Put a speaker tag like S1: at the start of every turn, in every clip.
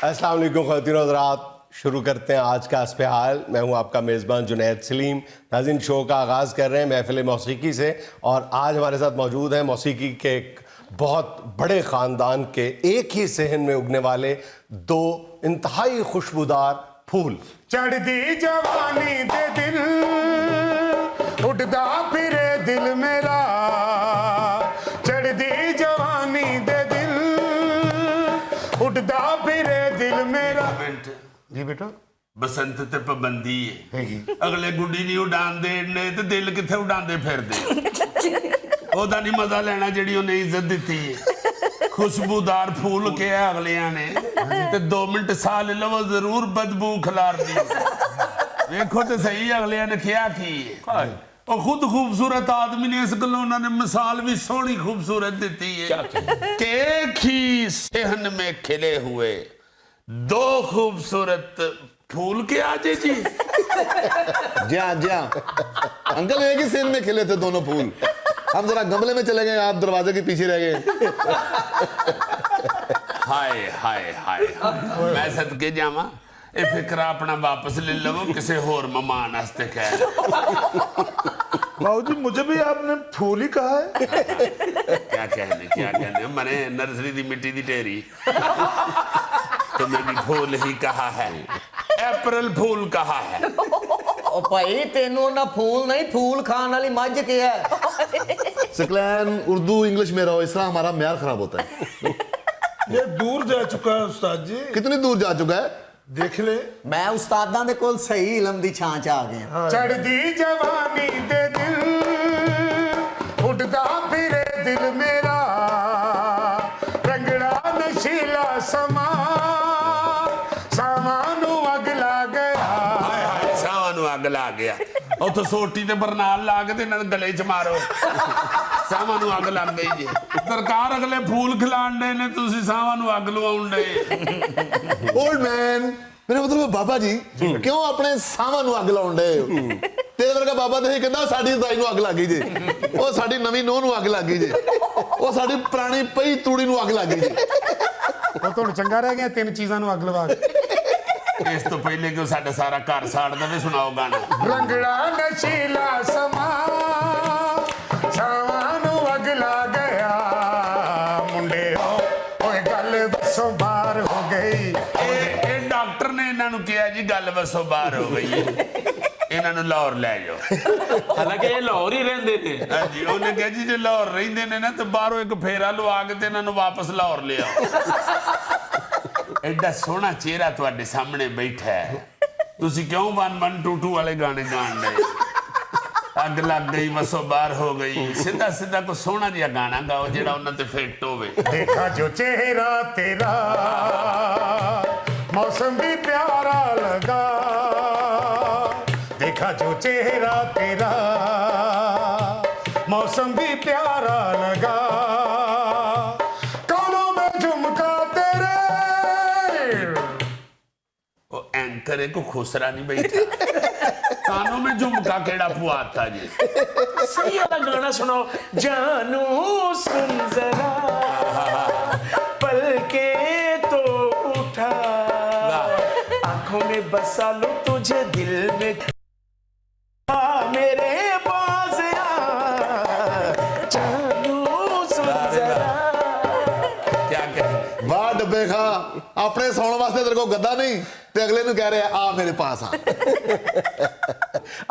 S1: अस्सलाम वालेकुम ख़वातीन और हज़रात, शुरू करते हैं आज का हस्ब हाल। मैं हूं आपका मेज़बान जुनैद सलीम। नाज़रीन, शो का आगाज़ कर रहे हैं महफ़िल मौसीकी से, और आज हमारे साथ मौजूद हैं मौसीकी के एक बहुत बड़े ख़ानदान के एक ही सहन में उगने वाले दो इंतहाई खुशबूदार फूल।
S2: चढ़दी जवानी दे दिल उड़दा फिरे दिल मेरा, चढ़दी जवानी दे दिल उड़दा फिरे दिल मेरा। जी बेटा,
S3: बसंत ते पाबंदी है, अगले गुड्डी नहीं उड़ान देने ते दिल किथे उड़ांदे फिरदे। ओदा नहीं मजा लेना जेड़ी उन्हें इज्जत दिती है। खुशबूदार फूल के अगलियां ने ते 2 मिनट साह ले लो जरूर बदबू खिलार दी। देखो तो सही अगलियां ने क्या की है। और खुद खूबसूरत आदमी ने इस गलों उन्होंने मिसाल भी सोहनी खूबसूरत देती है कि एक ही सहन में खिले हुए 2 खूबसूरत फूल के आजे जी।
S4: जी हाँ अंकल, एक ही सेन में खिले थे दोनों फूल। हम जरा गमले में चले गए, आप दरवाजे के पीछे रह गए।
S3: हाय हाय हाय, मैं सदके जावा, ये फिक्रा अपना वापस ले लो, किसी होर मेहमान हस्ते कह।
S2: बाबू जी मुझे भी आपने फूल ही कहा है।
S3: क्या कहने मैंने नर्सरी दी मिट्टी दी ढेरी तुम्हें भी फूल ही कहा है, अप्रैल फूल कहा है।
S5: ओ भाई तेनू ना फूल नहीं, फूल खान वाली मझ के है।
S4: सकलैन उर्दू इंग्लिश में रहो, इस तरह हमारा म्यार खराब होता है।
S2: ये दूर जा चुका है उस्ताद जी।
S4: कितनी दूर जा चुका है
S2: देख ले।
S5: मैं उस्तादां दे कोल सही इलम दी छां च आ गया।
S2: चढ़दी जवानी दे दिल उड़दा फिरे दिल मेरा, रंगड़ा नशीला समा सामानू अग ला गया।
S3: हाय हाय, सावानू अग ला गया। उतो सोटी ते बरनाल ला के ते इन्हां दे गले च मारो। सावानू अग लग गई जी। सरकार अगले फूल खिलाण दे ने, तुसी सावानू अग लवाउण दे।
S4: ओल्ड मैन, मेरा मतलब बाबा जी क्यों अपने सावां नूं अग लाउण डे हो? तेरे वर्गा बाबा ते कहंदा साडी दाई नूं अग लग गई जे, ओ साडी नवीं नूंह नूं अग लग गई जे, ओ साडी पुरानी पई तूड़ी नूं अग लग गई जे।
S2: ਉਹ ਤੁਹਾਨੂੰ ਚੰਗਾ ਰਹਿ ਗਿਆ 3 ਚੀਜ਼ਾਂ ਨੂੰ ਅੱਗ ਲਵਾ ਕੇ।
S3: ਇਸ ਤੋਂ ਪਹਿਲੇ ਕਿ ਸਾਡਾ ਸਾਰਾ ਘਰ ਸਾੜ ਦੇਵੇ, ਸੁਣਾਓ ਗਾਣਾ।
S2: ਰੰਗੜਾ ਨਸ਼ੀਲਾ ਸਮਾ ਸਾਵਾਂ ਨੂੰ ਅੱਗ ਲਾ ਗਿਆ, ਮੁੰਡੇ ਓਏ ਗੱਲ ਵਸੋਂ ਬਾਹਰ ਹੋ ਗਈ।
S3: ਇਹ ਡਾਕਟਰ ਨੇ ਇਹਨਾਂ ਨੂੰ ਕਿਹਾ ਜੀ ਗੱਲ ਵਸੋਂ ਬਾਹਰ ਹੋ ਗਈ ਹੈ, ਇਹਨਾਂ ਨੂੰ ਲਾਹੌਰ ਲੈ ਜਾਓ।
S6: ਹਾਲਾਂਕਿ ਇਹ ਲਾਹੌਰ ਹੀ ਰਹਿੰਦੇ ਨੇ।
S3: ਹਾਂਜੀ, ਉਹਨੇ ਕਿਹਾ ਜੀ ਜੇ ਲਾਹੌਰ ਰਹਿੰਦੇ ਨੇ ਨਾ ਤੇ ਬਾਹਰੋਂ ਇੱਕ ਫੇਰਾ ਲਵਾ ਕੇ ਤੇ ਇਹਨਾਂ ਨੂੰ ਵਾਪਸ ਲਾਹੌਰ ਲਿਆਓ। ਐਡਾ ਸੋਹਣਾ ਚਿਹਰਾ ਤੁਹਾਡੇ ਸਾਹਮਣੇ ਬੈਠਾ ਹੈ, ਤੁਸੀਂ ਕਿਉਂ 1122 ਵਾਲੇ ਗਾਣੇ ਗਾਣ ਰਹੇ? ਅੱਗ ਲੱਗ ਗਈ ਵਸੋਂ ਬਾਹਰ ਹੋ ਗਈ, ਸਿੱਧਾ ਸਿੱਧਾ ਕੋਈ ਸੋਹਣਾ ਜਿਹਾ ਗਾਣਾ ਗਾਓ ਜਿਹੜਾ ਉਹਨਾਂ ਤੇ ਫਿੱਟ ਹੋਵੇ।
S2: देखा जो चेहरा तेरा मौसम भी प्यारा लगा, देखा जो चेहरा तेरा मौसम भी प्यारा लगा, कानों में झुमका तेरे।
S3: ਉਹ ਐਂਕਰ ਕੋ ਖੁਸਰਾ ਨਹੀਂ ਬੈਠਾ, कानों में झुमका केड़ा पुआता जी।
S6: सही वाला गाना सुनाओ। जानू सुन जरा पलके तो उठा, आंखों में बसा लूं तुझे दिल में, मेरे पास आ जानू सुन जरा।
S3: क्या कहे?
S4: वाह डब्बे खा, अपने सौण वास्ते तेरे को गद्दा नहीं ते अगले नूं कह रहे आ मेरे पास आ।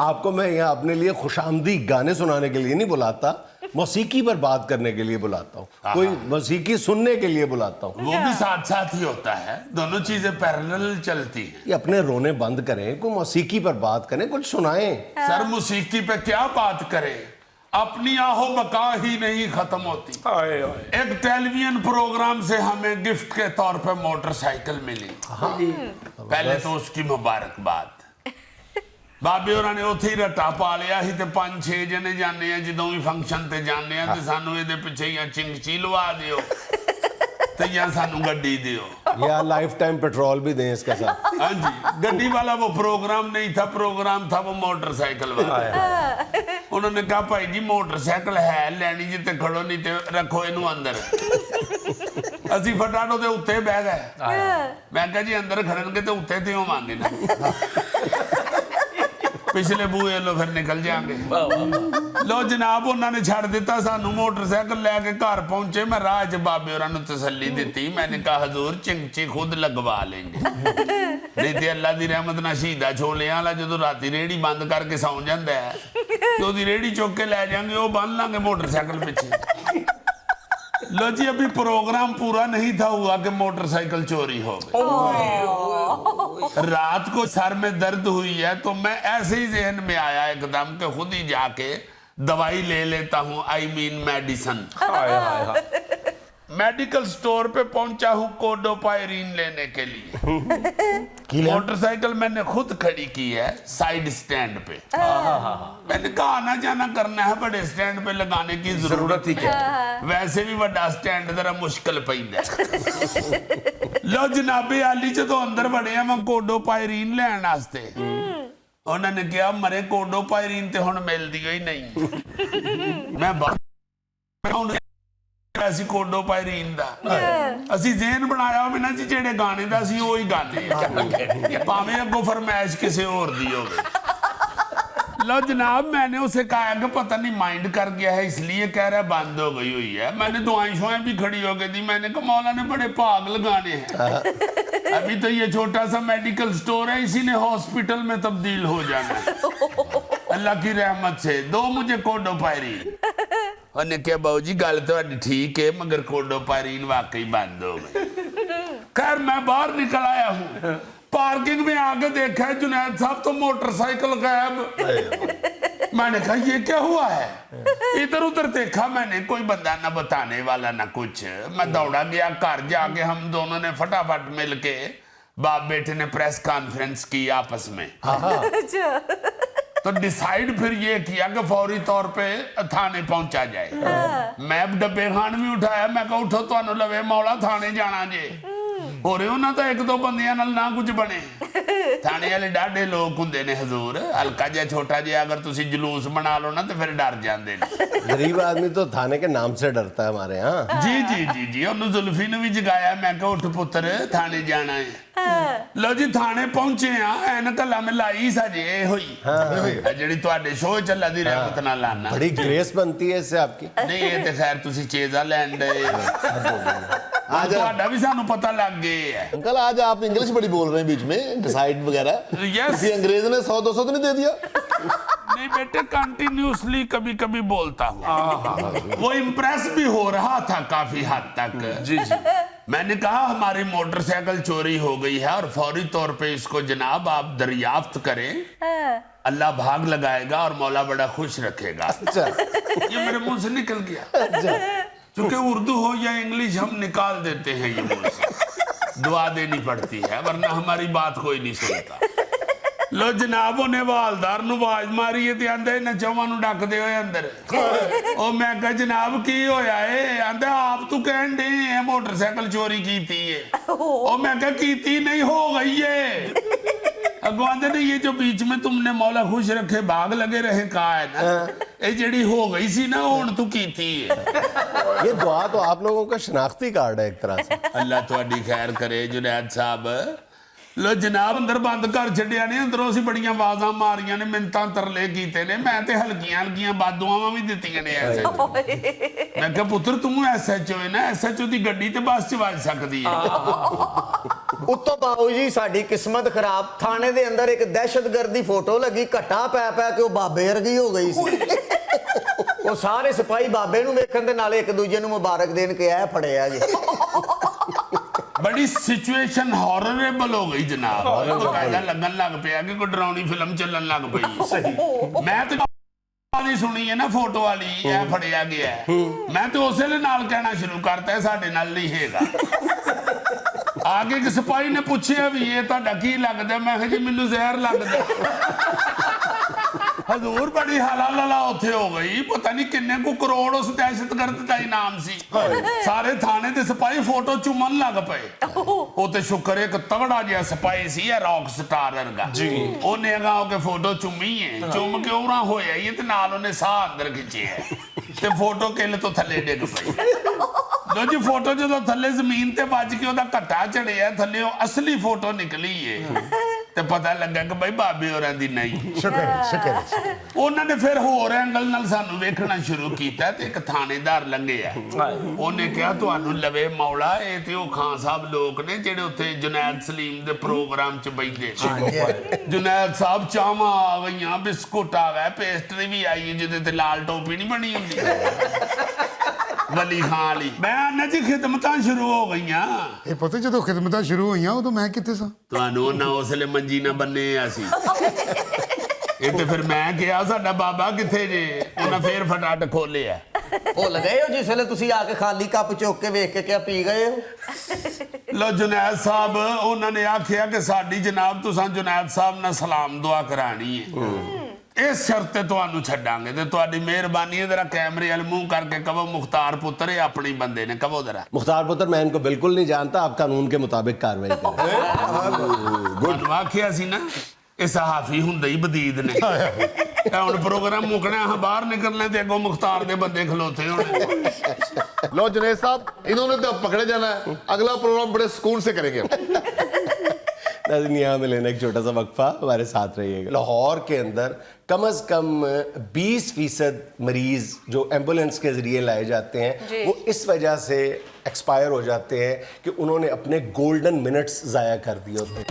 S1: आपको मैं यहाँ अपने लिए खुशामदी गाने सुनाने के लिए नहीं बुलाता, मौसीकी पर बात करने के लिए बुलाता हूँ, कोई मौसीकी सुनने के लिए बुलाता हूँ।
S3: वो भी साथ साथ ही होता है, दोनों चीजें पैरेलल चलती हैं।
S1: ये अपने रोने बंद करें, कोई मौसीकी पर बात करें, कुछ सुनाएं।
S3: सर मौसीकी पे क्या बात करें, अपनी आहो बका ही नहीं खत्म होती। एक टेलीविजन प्रोग्राम से हमें गिफ्ट के तौर पे मोटरसाइकिल मिली। पहले तो उसकी मुबारकबाद। बाबे होरां ने उत्थे ही रट्टा पा लिया ही ते 5-6 जने जाने हैं, जदों भी फंक्शन ते जाने हैं ते सानू इहदे पिछे ही चिंगची लवा दियो ते या सानू गड्डी दियो,
S1: या लाइफ टाइम पेट्रोल भी दें इसके साथ।
S3: हाँ जी, गड्डी वाला वो प्रोग्राम नहीं था, प्रोग्राम था वो मोटरसाइकिल वाला। उन्होंने कहा भाई जी मोटरसाइकिल है लेनी जी ते खड़ो, नहीं ते रखो इनू अंदर। ਅਸੀਂ ਫਟਾਫਟ ਉਹਦੇ ਉੱਤੇ ਬਹਿ ਗਏ। ਮੈਂ ਕਿਹਾ ਜੀ ਅੰਦਰ ਖੜਨਗੇ ਤੇ ਉੱਤੇ ਤੇ ਹੋਵਾਂਗੇ ਨਾ, ਪਿਛਲੇ ਬੂਹੇ ਲੋ ਫਿਰ ਨਿਕਲ ਜਾਾਂਗੇ। ਲੋ ਜਨਾਬ ਉਹਨਾਂ ਨੇ ਛੱਡ ਦਿੱਤਾ ਸਾਨੂੰ, ਮੋਟਰਸਾਈਕਲ ਲੈ ਕੇ ਘਰ ਪਹੁੰਚੇ। ਮੈਂ ਰਾਹ 'ਚ ਬਾਬੇ ਹੋਰਾਂ ਨੂੰ ਤਸੱਲੀ ਦਿੱਤੀ। ਮੈंने कहा हजूर चिंची खुद लगवा लेंगे, नहीं ਤੇ ਅੱਲਾ ਦੀ ਰਹਿਮਤ ਨਾਲ ਸ਼ਹੀਦਾ ਛੋਲਿਆਂ ਵਾਲਾ ਜਦੋਂ ਰਾਤੀ ਰੇਹੜੀ ਬੰਦ ਕਰਕੇ ਸੌਂ ਜਾਂਦਾ ਹੈ ਤੇ ਉਹਦੀ ਰੇਹੜੀ ਚੁੱਕ ਕੇ ਲੈ ਜਾਾਂਗੇ, ਉਹ ਬੰਨ ਲਾਂਗੇ मोटरसाइकिल पीछे। लो जी अभी प्रोग्राम पूरा नहीं था हुआ कि मोटरसाइकिल चोरी हो गई। रात को सर में दर्द हुई है तो मैं ऐसे ही जहन में आया एकदम कि खुद ही जाके दवाई ले लेता हूँ, I mean medicine. Medical store पे पहुंचा हूँ कोडोपायरीन लेने के लिए। मोटरसाइकिल मैंने खुद खड़ी की है साइड स्टैंड पे। मैंने कहा आना जाना करना है, बड़े स्टैंड पे लगाने की जरूरत ही क्या, वैसे भी बड़ा स्टैंड जरा मुश्किल पैंदा। लो जनाबे आली जो अंदर बड़े हैं मैं कोडोपायरीन लैन वास्ते, उन्होंने कहा मरे कोडोपायरीन ते हुण मिलदी ही नहीं। मैं ਅਸੀਂ ਕੋਡੋਪਾਇਰੀਨ ਦਾ ਅਸੀਂ ਜ਼ੇਨ ਬਣਾਇਆ ਹੋਵੇ ਨਾ ਜੀ, ਜਿਹੜੇ ਗਾਣੇ ਦਾ ਅਸੀਂ ਉਹੀ ਗਾਣੇ, ਭਾਵੇਂ ਅੱਗੋਂ ਫਰਮਾਇਸ਼ ਕਿਸੇ ਹੋਰ ਦੀ ਹੋਵੇ। लो जनाब मैंने उसे कहा कि पता नहीं माइंड कर गया है इसलिए कह रहा है बंद हो गई हुई है। मैंने दुआएं शुआएं भी खड़ी हो गई थी। मैंने कहा मौला ने बड़े पाग लगाने हैं, अभी तो ये छोटा सा मेडिकल स्टोर है, इसी ने हॉस्पिटल में तब्दील हो जाना है अल्लाह की रहमत से। दो मुझे कोडोपायरीन। उन्हें कहा बाबू जी गल तो ठीक है मगर कोडोपायरीन वाकई बंद हो गई। खैर मैं बाहर निकल आया हूँ, पार्किंग में आके देखा है जुनैद साहब तो मोटरसाइकिल गायब। मैंने कहा ये क्या हुआ है, इधर उधर देखा मैंने, कोई बंदा ना बताने वाला ना कुछ। मैं दौड़ा गया घर, जाके हम दोनों ने फटाफट मिलके बाप बेटे ने प्रेस कॉन्फ्रेंस की आपस में। तो डिसाइड फिर ये किया कि फौरी तौर पे थाने पहुंचा जाए। मैं डब्बे खान भी उठाया, मैं कहा उठो तुहानू लवे मौला थाने जाना जे। हो रहे उन्होंने तो एक दो बंदियां नाल ना कुछ बने, थाने वाले डाढ़े लोग हुंदे ने हजूर, हल्का जिहा छोटा जिहा अगर तुसी जुलूस बना लो ना तो फिर डर जाते हैं।
S1: गरीब आदमी तो थाने के नाम से डरता है हमारे यहाँ।
S3: जी जी जी जी उन्होंने जुल्फी ने भी जगाया, मैं कहा उठ पुत्र थाने जाना है। लो जी थाने पहुंचे हैं, ऐनक लम लाई साजे हुई जिहड़ी तुहाडे शो चला दी रहमत नाल लाना।
S1: बड़ी ग्रेस बनती है इससे आपकी।
S3: नहीं ये तो खैर तुसी चेजा लैन दे, आज तुहाडा भी सानू पता लग गया है।
S4: अंकल आज आप इंग्लिश बड़ी बोल रहे हैं बीच में, डिसाइड वगैरह।
S3: Yes.
S4: किसी अंग्रेज ने 100-200 तो नहीं दे दिया?
S3: नहीं बेटे कंटिन्यूसली कभी कभी बोलता हूँ। वो इम्प्रेस भी हो रहा था काफी हद तक।
S6: जी जी
S3: मैंने कहा हमारी मोटरसाइकिल चोरी हो गई है और फौरी तौर पे इसको जनाब आप दरियाफ्त करें, अल्लाह भाग लगाएगा और मौला बड़ा खुश रखेगा।
S1: अच्छा
S3: ये मेरे मुंह से निकल गया। चूंकि उर्दू हो या इंग्लिश हम निकाल देते हैं ये मुंह से, दुआ देनी पड़ती है वरना हमारी बात कोई नहीं सुनता। लो जनाब ने वालदार नु आवाज मारी है ते आंदे न चौवां नु डक दे होए अंदर। ओ मैं कहा जनाब की होया है, आंदा आप तू कहन दे मोटरसाइकिल चोरी कीती है। ओ मैं कहा कीती नहीं हो गई है। अगो आंदे ने ये जो बीच में तुमने मौला खुश रखे भाग लगे रहे कहा है ना, ये जेड़ी हो गई सी ना हुण तू कीती है।
S1: ये दुआ तो आप लोगों का शनाख्ती कार्ड है एक तरह से।
S3: अल्लाह तुहाडी खैर करे जुनैद साहब। लो जनाब अंदर बंद कर छड्डिया ने, अंदरों असीं बड़ियां आवाज़ां मारियां ने, मिन्नतां तरले कीते ने, मैं ते हल्कियां हल्कियां बादुआवां भी दित्तियां ने SHO। मैं कहा पुत्र तू SHO है ना, SHO दी गड्डी ते बस च वज सकदी है।
S5: ਉੱਤੋਂ ਬਾਬੂ ਜੀ ਸਾਡੀ ਕਿਸਮਤ ਖਰਾਬ, ਥਾਣੇ ਦੇ ਅੰਦਰ ਇੱਕ ਦਹਿਸ਼ਤਗਰਦ ਦੀ ਫੋਟੋ ਲੱਗੀ, ਘੱਟਾ ਪੈ ਪੈ ਕੇ ਉਹ ਬਾਬੇ ਵਰਗੀ ਹੋ ਗਈ ਸੀ। ਉਹ ਸਾਰੇ ਸਿਪਾਹੀ ਬਾਬੇ ਨੂੰ ਵੇਖਣ ਦੇ ਨਾਲੇ ਇੱਕ ਦੂਜੇ ਨੂੰ ਮੁਬਾਰਕ ਦੇਣ ਕੇ ਆ ਫੜਿਆ ਜੀ।
S3: बड़ी सिचुएशन हॉररेबल हो गई जनाब, कायदा लगन लग पिया कि कोई डरावनी फिल्म चलन लग पई। मैं तो नहीं सुनी है ना फोटो वाली ये फड़िया गया है, मैं तो उस वेले नाल कहना शुरू करता है साडे नाल नहीं हैगा। आगे एक सिपाही ने पूछा भी ये तुहाडा की लगदा, मैं कहा जी मैनू जहर लगदा। ਹਜ਼ੂਰ ਬੜੀ ਹਲਾਲਾ ਉੱਥੇ ਹੋ ਗਈ, ਪਤਾ ਨਹੀਂ ਕਿੰਨੇ ਕੁ ਕਰੋੜ ਉਸ ਦਹਿਸ਼ਤਗਰਦ ਦਾ ਇਨਾਮ ਸੀ। ਸਾਰੇ ਥਾਣੇ ਦੇ ਸਿਪਾਹੀ ਫੋਟੋ ਚੁੰਮਣ ਲੱਗ ਪਏ। ਉਹ ਤੇ ਸ਼ੁਕਰ ਇੱਕ ਤਗੜਾ ਜਿਹਾ ਸਿਪਾਹੀ ਸੀ, ਇਹ ਰੌਕ ਸਟਾਰ ਵਰਗਾ ਜੀ, ਉਹਨੇ ਅਗਾ ਹੋ ਕੇ ਫੋਟੋ ਚੁੰਮੀ ਹੈ, ਚੁੰਮ ਕੇ ਉਰਾਂ ਹੋਇਆ ਹੀ ਤੇ ਨਾਲ ਉਹਨੇ ਸਾਹ ਅੰਦਰ ਖਿੱਚਿਆ ਤੇ ਫੋਟੋ ਕਿੱਲ ਤੋਂ ਥੱਲੇ ਡਿੱਗ ਪਈ। ਦੂਜੀ ਫੋਟੋ ਜਦੋਂ ਥੱਲੇ ਜ਼ਮੀਨ ਤੇ ਵੱਜ ਕੇ ਉਹਦਾ ਘੱਟਾ ਚੜਿਆ ਥੱਲੇ, ਉਹ ਅਸਲੀ ਫੋਟੋ ਨਿਕਲੀ ਏ ਤੇ ਪਤਾ ਲੱਗਾ ਕਿ ਬਈ ਬਾਬੇ ਹੋਰਾਂ ਦੀ ਨਹੀਂ।
S2: ਸ਼ੁਕਰ
S3: ਉਹਨਾਂ ਨੇ ਫਿਰ ਹੋਰ ਐਂਗਲ ਨਾਲ ਸਾਨੂੰ ਵੇਖਣਾ ਸ਼ੁਰੂ ਕੀਤਾ ਤੇ ਇੱਕ ਥਾਣੇਦਾਰ ਲੰਘਿਆ, ਉਹਨੇ ਕਿਹਾ ਤੁਹਾਨੂੰ ਲਵੇ ਮੌਲਾ, ਇਹ ਤੇ ਉਹ ਖਾਨ ਸਾਹਿਬ ਲੋਕ ਨੇ ਜਿਹੜੇ ਉੱਥੇ ਜੁਨੈਦ ਸਲੀਮ ਦੇ ਪ੍ਰੋਗਰਾਮ 'ਚ ਬੈਠੇ ਸੀ। ਜੁਨੈਦ ਸਾਹਿਬ ਚਾਵਾਂ ਆ ਗਈਆਂ, ਬਿਸਕੁਟ ਆ ਗਏ, ਪੇਸਟਰੀ ਵੀ ਆਈ ਜਿਹਦੇ ਤੇ ਲਾਲ ਟੋਪੀ ਨਹੀਂ ਬਣੀ ਹੁੰਦੀ ਵਲੀ ਖਾਨ ਵਾਲੀ। ਮੈਂ ਆਨਾ ਜੀ ਖਿਦਮਤਾਂ ਸ਼ੁਰੂ ਹੋ ਗਈਆਂ।
S2: ਇਹ ਪਤਾ ਜਦੋਂ ਖਿਦਮਤਾਂ ਸ਼ੁਰੂ ਹੋਈਆਂ ਉਦੋਂ ਮੈਂ ਕਿੱਥੇ ਸਾਂ?
S3: ਤੁਹਾਨੂੰ ਉਹਨਾਂ ਉਸਲੇ ਮੰਜੀ ਨਾ ਬੰਨੇ ਆ ਸੀ। ਇਹ ਤੇ ਫਿਰ ਮੈਂ ਕਿਹਾ ਸਾਡਾ ਬਾਬਾ ਕਿੱਥੇ ਜੇ, ਉਹਨਾਂ ਫੇਰ ਫਟਾਫਟ ਖੋਲਿਆ।
S5: ਭੁੱਲ ਗਏ ਹੋ ਜਿਸ ਵੇਲੇ ਤੁਸੀਂ ਆ ਕੇ ਖਾਲੀ ਕੱਪ ਚੁੱਕ ਕੇ ਵੇਖ ਕੇ ਕਿਹਾ ਪੀ ਗਏ ਹੋ?
S3: ਲੋ ਜੁਨੈਦ ਸਾਹਿਬ ਉਹਨਾਂ ਨੇ ਆਖਿਆ ਕਿ ਸਾਡੀ ਜਨਾਬ ਤੁਸੀਂ ਜੁਨੈਦ ਸਾਹਿਬ ਨਾਲ ਸਲਾਮ ਦੁਆ ਕਰਾਣੀ ਹੈ, ਇਸ ਸ਼ਰਤ ਤੇ ਤੁਹਾਨੂੰ ਛੱਡਾਂਗੇ ਤੇ ਤੁਹਾਡੀ ਮਿਹਰਬਾਨੀ ਹੈ ਜਰਾ ਕੈਮਰੇ ਵੱਲ ਮੂੰਹ ਕਰਕੇ ਕਹੋ ਮੁਖਤਾਰ ਪੁੱਤਰ ਇਹ ਆਪਣੇ ਬੰਦੇ ਨੇ, ਕਹੋ जरा।
S1: मुख्तार पुत्र, मैं इनको बिल्कुल नहीं जानता, आप कानून के मुताबिक कार्रवाई करें।
S3: ਤੁਹਾਨੂੰ ਆਖਿਆ ਸੀ ਨਾ ਇਹ ਸਹਾਫੀ ਹੁੰਦੇ ਹੀ ਬਦੀਦ ਨੇ। ਹੁਣ ਪ੍ਰੋਗਰਾਮ ਮੁਕਣਾ, ਬਾਹਰ ਨਿਕਲਣੇ ਤੇ ਅੱਗੋਂ ਮੁਖਤਾਰ ਦੇ ਬੰਦੇ ਖਲੋਤੇ ਹੋਣੇ।
S4: लो जुनैद साहब, इन्होंने तो अब पकड़े जाना है, अगला प्रोग्राम बड़े सुकून से करेंगे हम।
S1: नाज़रीन, यहाँ में लेना एक छोटा सा वक्फा, हमारे साथ रहिएगा। लाहौर के अंदर कम से कम 20% मरीज जो एम्बुलेंस के ज़रिए लाए जाते हैं वो इस वजह से एक्सपायर हो जाते हैं कि उन्होंने अपने गोल्डन मिनट्स ज़ाया कर दिए होते हैं।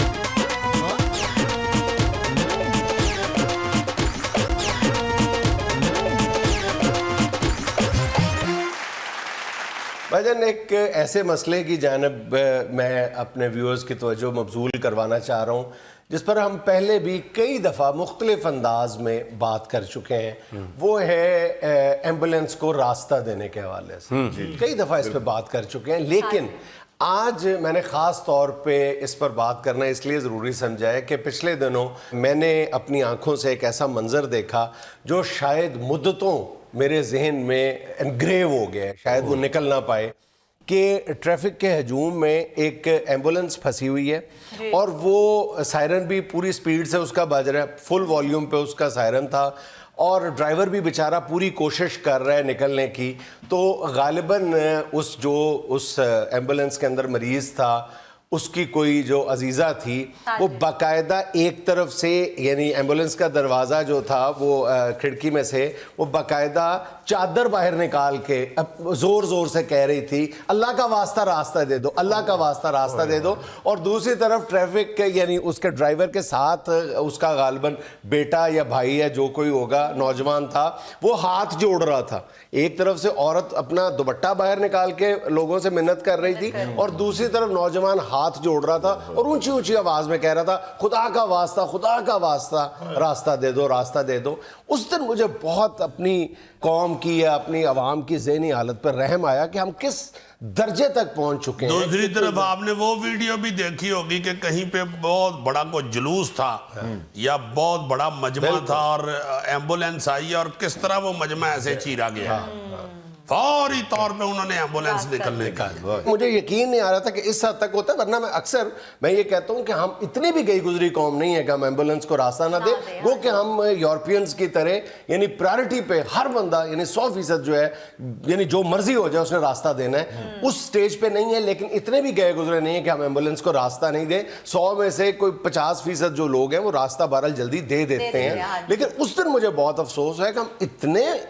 S1: भाईजान, एक ऐसे मसले की जानब मैं अपने व्यूअर्स की तवज्जो मबजूल करवाना चाह रहा हूँ जिस पर हम पहले भी कई दफ़ा मुख्तलिफ अंदाज में बात कर चुके हैं। वो है एम्बुलेंस को रास्ता देने के हवाले से कई दफ़ा इस पर बात कर चुके हैं, लेकिन आज मैंने ख़ास तौर पे इस पर बात करना इसलिए ज़रूरी समझा है कि पिछले दिनों मैंने अपनी आंखों से एक ऐसा मंज़र देखा जो शायद मुद्दतों मेरे जहन में एनग्रेव हो गया है, शायद वो निकल ना पाए, कि ट्रैफिक के हजूम में एक एम्बुलेंस फंसी हुई है और वो सायरन भी पूरी स्पीड से उसका बज रहा है, फुल वॉल्यूम पे उसका सायरन था और ड्राइवर भी बेचारा पूरी कोशिश कर रहा है निकलने की। तो गालिबन उस एम्बुलेंस के अंदर मरीज़ था, उसकी कोई जो अजीज़ा थी वो बाकायदा एक तरफ से, यानी एम्बुलेंस का दरवाज़ा जो था वो खिड़की में से वो बाकायदा चादर बाहर निकाल के ज़ोर ज़ोर से कह रही थी अल्लाह का वास्ता रास्ता दे दो, अल्लाह का वास्ता रास्ता दे दो। और दूसरी तरफ ट्रैफिक के यानी उसके ड्राइवर के साथ उसका गालिबन बेटा या भाई या जो कोई होगा नौजवान था, वो हाथ जोड़ रहा था। एक तरफ से औरत अपना दुपट्टा बाहर निकाल के लोगों से मिन्नत कर रही थी और दूसरी तरफ नौजवान हाथ जोड़ रहा था और ऊंची ऊंची आवाज में कह रहा था खुदा का वास्ता, खुदा का वास्ता रास्ता दे दो, रास्ता दे दो। उस दिन मुझे बहुत अपनी कौम की या अपनी आवाम की ज़हनी हालत पर रहम आया कि हम किस दर्जे तक पहुंच चुके हैं।
S3: दूसरी तरफ आपने वो वीडियो भी देखी होगी कि कहीं पे बहुत बड़ा कोई जुलूस था या बहुत बड़ा मजमा था और एम्बुलेंस आई और किस तरह वो मजमा ऐसे चीरा गया, फौरी तौर पे उन्होंने एम्बुलेंस निकलने का।
S1: मुझे यकीन नहीं आ रहा था कि इस हद तक होता है, वरना मैं ये कहता हूँ कि हम इतनी भी गई गुजरी कौम नहीं है कि हम एम्बुलेंस को रास्ता ना दे, वो कि हम यूरोपियंस की तरह यानी प्रायोरिटी पे हर बंदा यानी 100% जो है यानी जो मर्जी हो जाए उसने रास्ता देना है, उस स्टेज पे नहीं है। लेकिन इतने भी गए गुजरे नहीं है कि हम एम्बुलेंस को रास्ता नहीं दें। 100 में से कोई 50% जो लोग हैं वो रास्ता बहरहाल जल्दी दे देते हैं। लेकिन उस दिन मुझे बहुत अफसोस है कि हम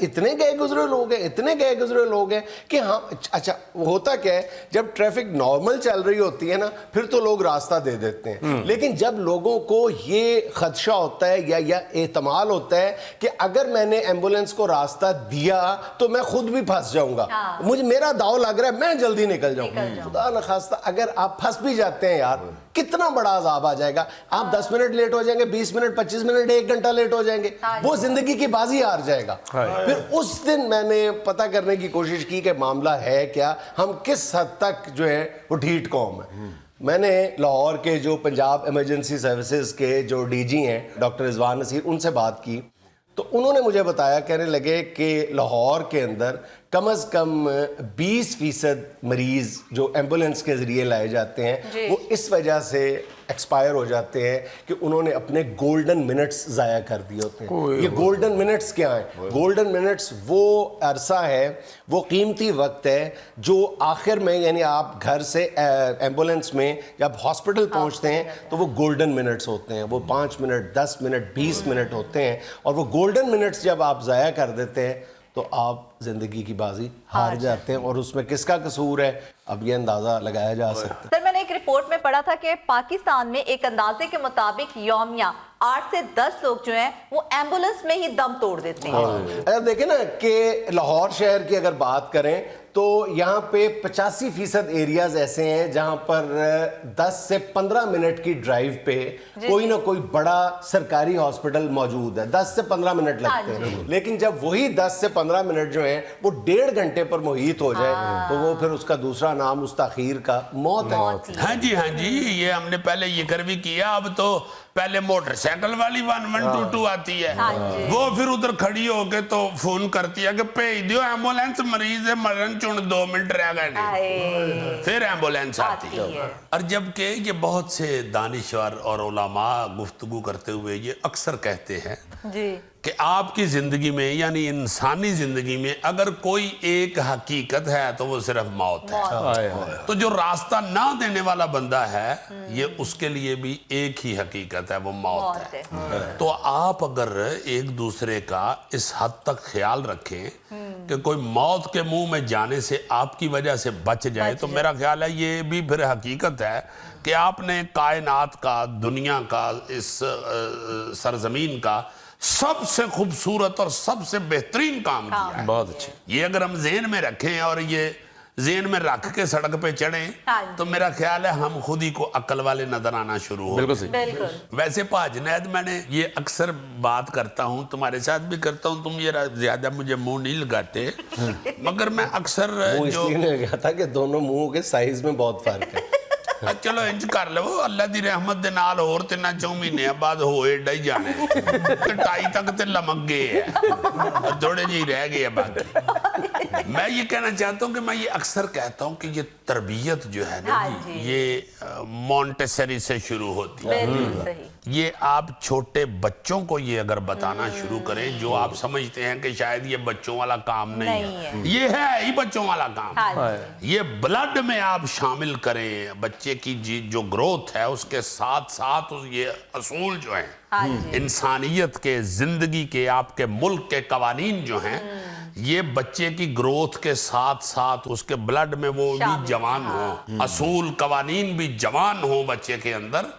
S1: इतने गए गुजरे लोग हैं, इतने गए गुजरे लोग हैं कि हाँ अच्छा होता क्या है, जब ट्रैफिक नॉर्मल चल रही होती है ना फिर तो लोग रास्ता दे देते हैं, लेकिन जब लोगों को ये खदशा होता है या एहतमाल होता है कि अगर मैंने एम्बुलेंस को रास्ता दिया तो मैं खुद भी फंस जाऊंगा, मुझे मेरा दाव लग रहा है मैं जल्दी निकल जाऊंगा, खुदा न खास्ता अगर आप फंस भी जाते हैं यार कितना बड़ा अजाब आ जाएगा। आप 10 मिनट लेट हो जाएंगे, 20 मिनट 25 मिनट 1 घंटा लेट हो जाएंगे, वो जिंदगी की बाजी हार जाएगा। फिर उस दिन मैंने पता करने की कोशिश की कि मामला है क्या, हम किस हद तक जो है वो ढीठ कौम है। मैंने लाहौर के जो पंजाब इमरजेंसी सर्विसेज के जो डीजी हैं डॉक्टर रिजवान नसीर, उनसे बात की तो उन्होंने मुझे बताया, कहने लगे कि लाहौर के अंदर कम अज़ कम 20% मरीज़ जो एम्बुलेंस के ज़रिए लाए जाते हैं वो इस वजह से एक्सपायर हो जाते हैं कि उन्होंने अपने गोल्डन मिनट्स ज़ाया कर दिए होते हैं। ये गोल्डन मिनट्स क्या हैं? गोल्डन मिनट्स वो अरसा है, वो कीमती वक्त है जो आखिर में, यानी आप घर से एम्बुलेंस में जब हॉस्पिटल पहुंचते हैं तो वो गोल्डन मिनट्स होते हैं। वो 5 मिनट, 10 मिनट, 20 मिनट होते हैं, और वो गोल्डन मिनट्स जब आप ज़ाया कर देते हैं तो आप जिंदगी की बाजी हार जाते हैं। और उसमें किसका कसूर है, अब ये अंदाजा लगाया जा सकता है।
S7: सर, मैंने एक रिपोर्ट में पढ़ा था कि पाकिस्तान में एक अंदाजे के मुताबिक यौमिया 8 से 10 लोग जो हैं वो एम्बुलेंस में ही दम तोड़ देते हैं।
S1: अगर देखें ना कि लाहौर शहर की अगर बात करें तो यहाँ पे 85% एरियाज ऐसे हैं जहाँ पर 10 से 15 मिनट की ड्राइव पे कोई ना कोई बड़ा सरकारी हॉस्पिटल मौजूद है। 10 से 15 मिनट लगते हैं, लेकिन जब वही 10 से 15 मिनट जो हैं वो 1.5 घंटे पर मुहित हो जाए तो वो फिर उसका दूसरा नाम उस ताखीर का मौत है।
S3: हाँ जी, ये हमने पहले जिक्र भी किया। अब तो पहले मोटरसाइकिल वाली 1122 आती है, वो फिर उधर खड़ी होके तो फोन करती है कि भेज दियो एम्बुलेंस, मरीज है मरण चुन 2 मिनट रह गए, फिर एम्बुलेंस आती है। और जबकि ये बहुत से दानिश्वर और उलमा गुफ्तगू करते हुए ये अक्सर कहते हैं कि आपकी जिंदगी में, यानी इंसानी जिंदगी में अगर कोई एक हकीकत है तो वो सिर्फ मौत है। तो जो रास्ता ना देने वाला बंदा है ये उसके लिए भी एक ही हकीकत है, वो मौत है। तो आप अगर एक दूसरे का इस हद तक ख्याल रखें कि कोई मौत के मुंह में जाने से आपकी वजह से बच जाए, तो मेरा ख्याल है ये भी फिर हकीकत है कि आपने कायनात का, दुनिया का, इस सरजमीन का सबसे खूबसूरत और सबसे बेहतरीन काम किया है।
S6: बहुत अच्छे।
S3: ये अगर हम ज़हन में रखें और ये ज़हन में रख के सड़क पे चढ़ें तो मेरा ख्याल है हम खुद ही को अक्ल वाले नजर आना शुरू हो।
S6: बिल्कुल सही।
S7: बिल्कुल।
S3: वैसे पाजनैद, मैंने ये अक्सर बात करता हूँ, तुम्हारे साथ भी करता हूँ, तुम ये ज्यादा मुझे मुंह नहीं लगाते, मगर मैं अक्सर
S1: वो इसलिए नहीं गया था कि दोनों मुंहों के साइज में बहुत फर्क है।
S3: चलो इंज कर लो, अल्लाह दी रहमत दे नाल होर 3-4 महीने बाद होए ਏਡਾ ਹੀ जाने, 2.5 तक ते लमक गए हैं, थोड़े जी रह गए हैं बाकी। मैं ये कहना चाहता हूँ कि मैं ये अक्सर कहता हूँ कि ये तरबियत जो है ना ये मॉन्टेसरी से शुरू होती है। ये आप छोटे बच्चों को ये अगर बताना शुरू करें, जो आप समझते हैं कि शायद ये बच्चों वाला काम नहीं है, ये है ही बच्चों वाला काम। ये ब्लड में आप शामिल करें, बच्चे की जो ग्रोथ है उसके साथ साथ ये असूल जो हैं इंसानियत के, जिंदगी के, आपके मुल्क के कवानीन जो हैं, ये बच्चे की ग्रोथ के साथ साथ उसके ब्लड में वो भी जवान हो, असूल कवानीन भी जवान हो बच्चे के अंदर,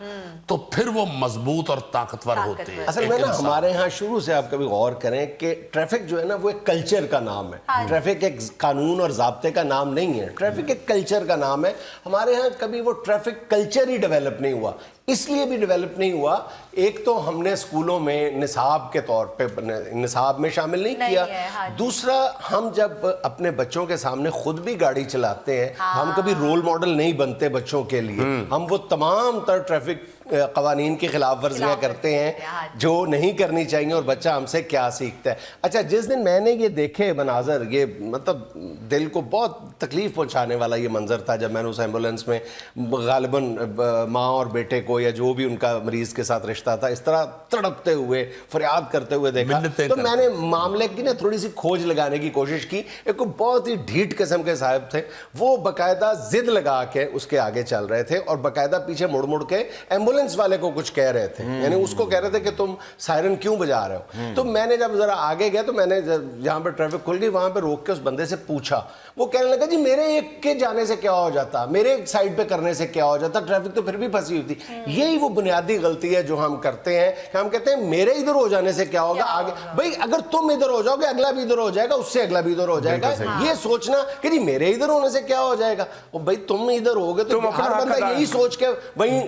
S3: तो फिर वो मजबूत और ताकतवर होते हैं।
S1: असल में ना हमारे यहाँ शुरू से आप कभी गौर करें कि ट्रैफिक जो है ना वो एक कल्चर का नाम है। ट्रैफिक एक कानून और ज़ाब्ते का नाम नहीं है, ट्रैफिक एक कल्चर का नाम है। हमारे यहाँ कभी वो ट्रैफिक कल्चर ही डेवलप नहीं हुआ। इसलिए भी डेवलप नहीं हुआ, एक तो हमने स्कूलों में निसाब के तौर पे निसाब में शामिल नहीं किया। दूसरा, हम जब अपने बच्चों के सामने खुद भी गाड़ी चलाते हैं, हम कभी रोल मॉडल नहीं बनते बच्चों के लिए। हम वो तमाम तर ट्रैफिक कवानीन की खिलाफ वर्जियाँ करते हैं जो नहीं करनी चाहिए, और बच्चा हमसे क्या सीखता है। अच्छा, जिस दिन मैंने ये देखे मनाजर, ये मतलब दिल को बहुत तकलीफ पहुंचाने वाला ये मंजर था, जब मैंने उस एम्बुलेंस में गालिबन माँ और बेटे को या जो भी उनका मरीज के साथ रिश्ता था इस तरह तड़पते हुए, फरियाद करते हुए देखा, तो मैंने मामले की ना थोड़ी सी खोज लगाने की कोशिश की। एक बहुत ही ढीठ किस्म के साहब थे, वो बाकायदा जिद लगा के उसके आगे चल रहे थे और बाकायदा पीछे मुड़ मुड़ के एम्बुलेंस वाले को कुछ कह रहे थे, यानी उसको कह रहे थे कि तुम सायरन क्यों बजा रहे हो। तो मैंने जब जरा आगे गया तो मैंने जहाँ पर ट्रैफिक खुल गई वहां पर रोक के उस बंदे से पूछा। वो कहने लगा, जी मेरे एक के जाने से क्या हो जाता, मेरे एक साइड पे करने से क्या हो जाता, ट्रैफिक तो फिर भी फंसी हुई थी। यही वो बुनियादी गलती है जो हम करते हैं। हम कहते हैं मेरे इधर हो जाने से क्या होगा, आगे भाई अगर तुम इधर हो जाओगे अगला भी इधर हो जाएगा, उससे अगला भी इधर हो जाएगा। ये सोचना कि जी मेरे इधर होने से क्या हो जाएगा, और भाई तुम इधर होगे तो हर बंदा यही सोच के वहीं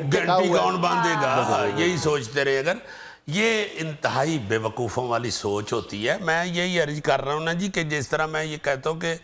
S3: कौन बांधेगा, यही सोचते रहे। अगर ये इंतहाई बेवकूफ़ों वाली सोच होती है। मैं यही अर्ज कर रहा हूँ ना जी कि जिस तरह मैं ये कहता हूँ कि